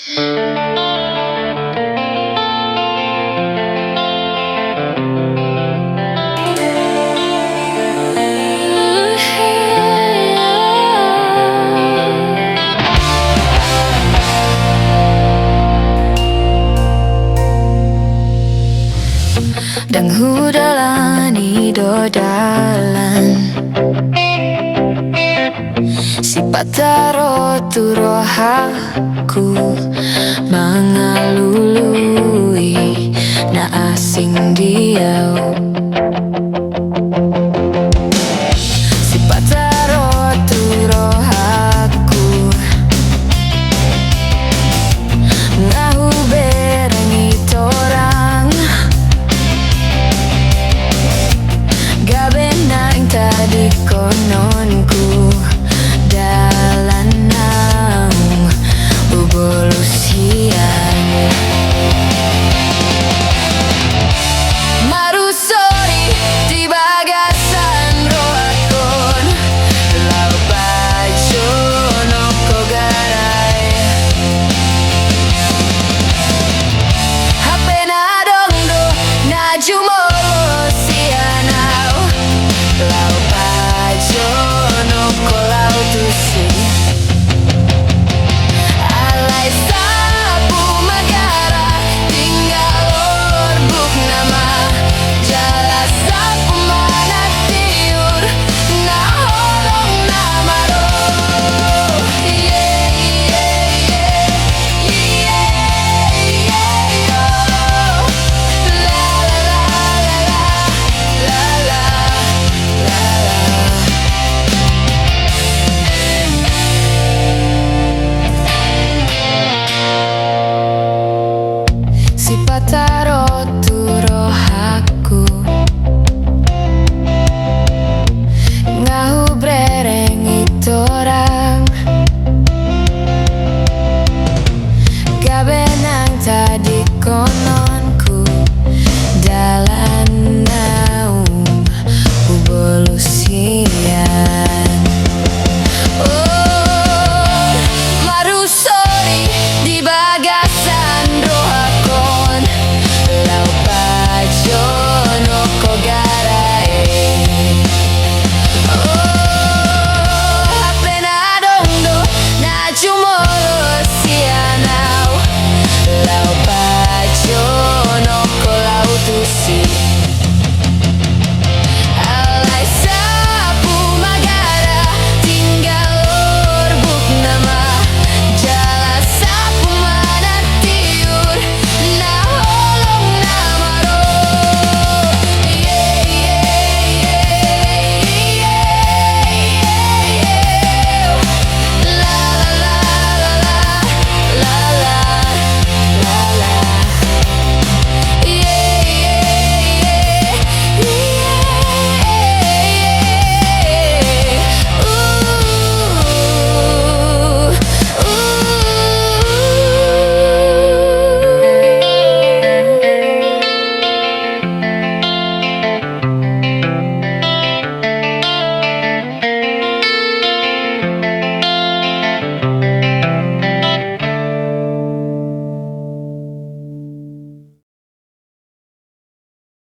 Dan hudalani dodalan si pataro tu rohaku mengalului na asing diau si pataro tu rohaku ngahu berengi torang gabenang tadi kononku dalanang ubolusian marusori di bagasan roakon lau bajo no kogarai hape na dongdo na jumolo sianau lau bajo no kolau tusi alai sapu magara tinggal orbuk nama jala sapu mana tiur na holong nama ro yeah yeah yeah yeah yeah oh la la la la la la si pataro tu rohaku ngahu berengi torang gabenang tadi kon